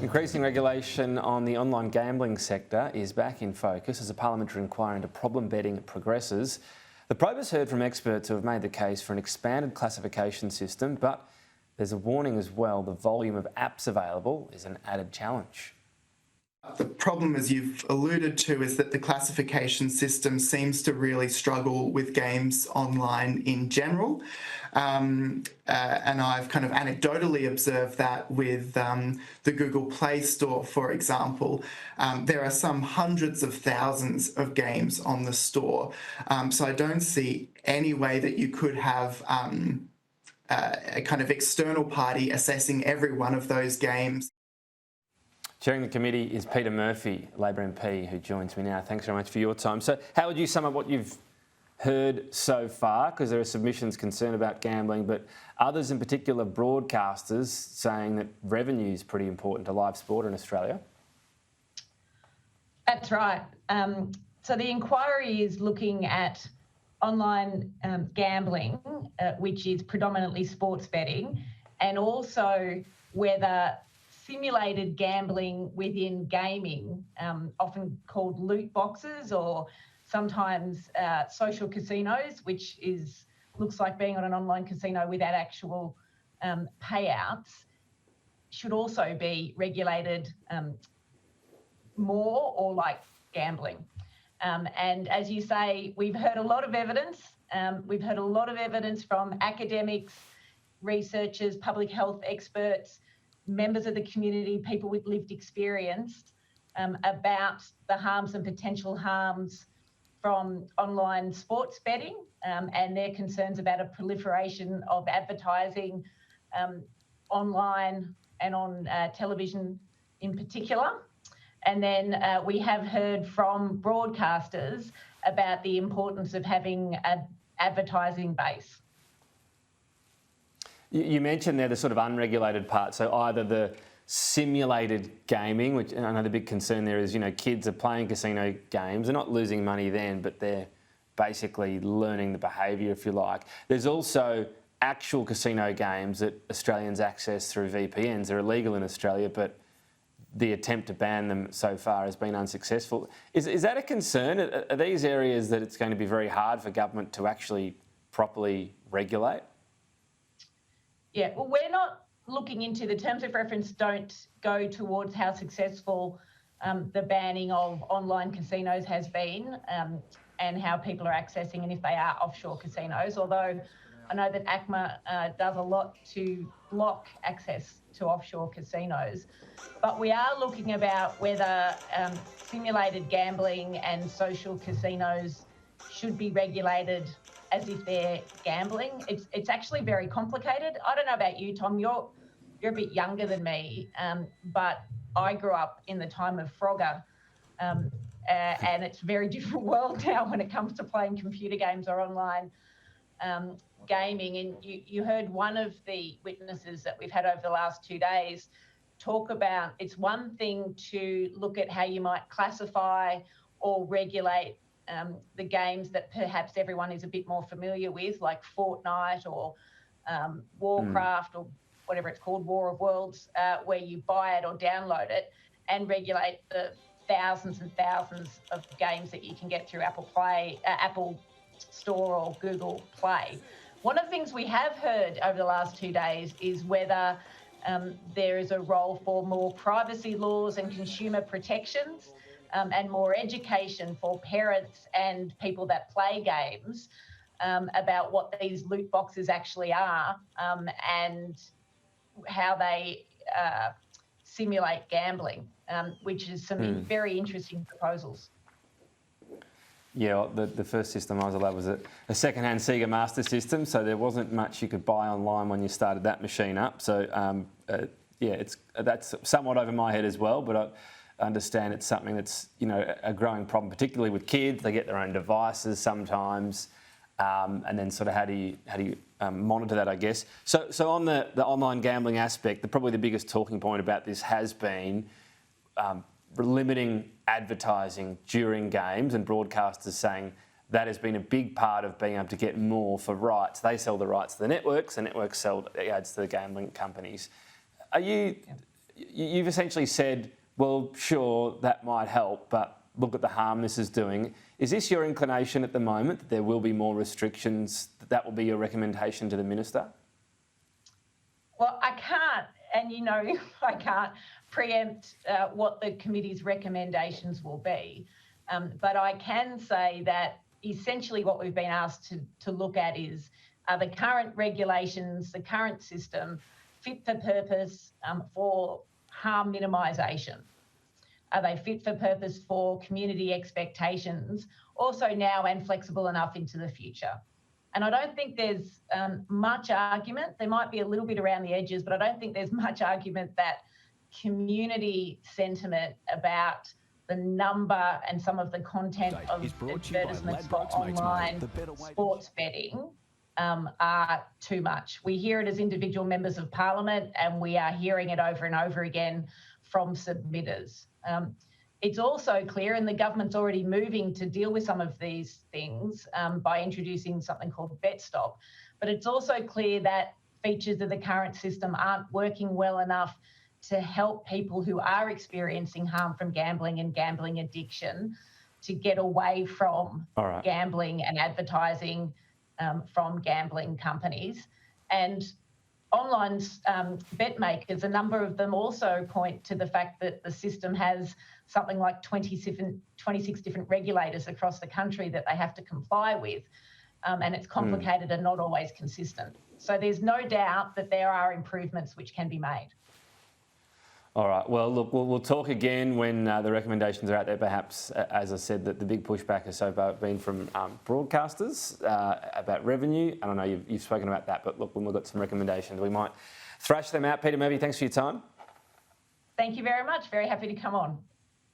Increasing regulation on the online gambling sector is back in focus as a parliamentary inquiry into problem betting progresses. The probe has heard from experts who have made the case for an expanded classification system, but there's a warning as well: the volume of apps available is an added challenge. The problem, as you've alluded to, is that the classification system seems to really struggle with games online in general. And I've kind of anecdotally observed that with the Google Play Store, for example. There are some hundreds of thousands of games on the store. So I don't see any way that you could have a kind of external party assessing every one of those games. Chairing the committee is Peta Murphy, Labor MP, who joins me now. Thanks very much for your time. So how would you sum up what you've heard so far? Because there are submissions concerned about gambling, but others, in particular broadcasters, saying that revenue is pretty important to live sport in Australia. That's right. So the inquiry is looking at online gambling, which is predominantly sports betting, and also whether simulated gambling within gaming, often called loot boxes or sometimes social casinos, which looks like being on an online casino without actual payouts, should also be regulated more or like gambling. And as you say, we've heard a lot of evidence. We've heard a lot of evidence from academics, researchers, public health experts, members of the community, people with lived experience about the harms and potential harms from online sports betting and their concerns about a proliferation of advertising online and on television in particular. And then we have heard from broadcasters about the importance of having an advertising base. You mentioned there the sort of unregulated part, so either the simulated gaming, which I know the big concern there is, kids are playing casino games, they're not losing money then, but they're basically learning the behaviour, if you like. There's also actual casino games that Australians access through VPNs. They're illegal in Australia, but the attempt to ban them so far has been unsuccessful. Is that a concern? Are these areas that it's going to be very hard for government to actually properly regulate? Yeah, well, we're not looking into the terms of reference, don't go towards how successful the banning of online casinos has been and how people are accessing and if they are offshore casinos, although I know that ACMA does a lot to block access to offshore casinos. But we are looking about whether simulated gambling and social casinos should be regulated as if they're gambling. It's actually very complicated. I don't know about you, Tom, you're a bit younger than me, but I grew up in the time of Frogger, and it's a very different world now when it comes to playing computer games or online gaming. And you heard one of the witnesses that we've had over the last 2 days talk about it's one thing to look at how you might classify or regulate the games that perhaps everyone is a bit more familiar with, like Fortnite or Warcraft or whatever it's called, War of Worlds, where you buy it or download it, and regulate the thousands and thousands of games that you can get through Apple Store or Google Play. One of the things we have heard over the last 2 days is whether there is a role for more privacy laws and consumer protections and more education for parents and people that play games about what these loot boxes actually are and how they simulate gambling, which is some very interesting proposals. Yeah, the first system I was allowed was a second-hand Sega Master System, so there wasn't much you could buy online when you started that machine up. So, that's somewhat over my head as well, but I understand it's something that's, a growing problem, particularly with kids. They get their own devices sometimes, and then sort of how do you monitor that, I guess. So on the online gambling aspect, probably the biggest talking point about this has been limiting advertising during games, and broadcasters saying that has been a big part of being able to get more for rights. They sell the rights to the networks sell the ads to the gambling companies. Are you you've essentially said, well, sure, that might help, but look at the harm this is doing. Is this your inclination at the moment, that there will be more restrictions, that will be your recommendation to the Minister? Well, I can't, and you know, I can't preempt what the committee's recommendations will be. But I can say that essentially what we've been asked to look at is, are the current regulations, the current system, fit for purpose for harm minimisation? Are they fit for purpose for community expectations, also now and flexible enough into the future? And I don't think there's much argument. There might be a little bit around the edges, but I don't think there's much argument that community sentiment about the number and some of the content of advertisements for online sports betting are too much. We hear it as individual members of parliament, and we are hearing it over and over again from submitters. It's also clear, and the government's already moving to deal with some of these things by introducing something called Bet Stop, but it's also clear that features of the current system aren't working well enough to help people who are experiencing harm from gambling and gambling addiction to get away from gambling and advertising from gambling companies. And online bet makers, a number of them also point to the fact that the system has something like 26 different regulators across the country that they have to comply with, and it's complicated and not always consistent. So there's no doubt that there are improvements which can be made. All right. Well, look, we'll talk again when the recommendations are out there. Perhaps, as I said, that the big pushback has so far been from broadcasters about revenue. I don't know, you've spoken about that, but look, when we've got some recommendations, we might thrash them out. Peta Murphy, thanks for your time. Thank you very much. Very happy to come on.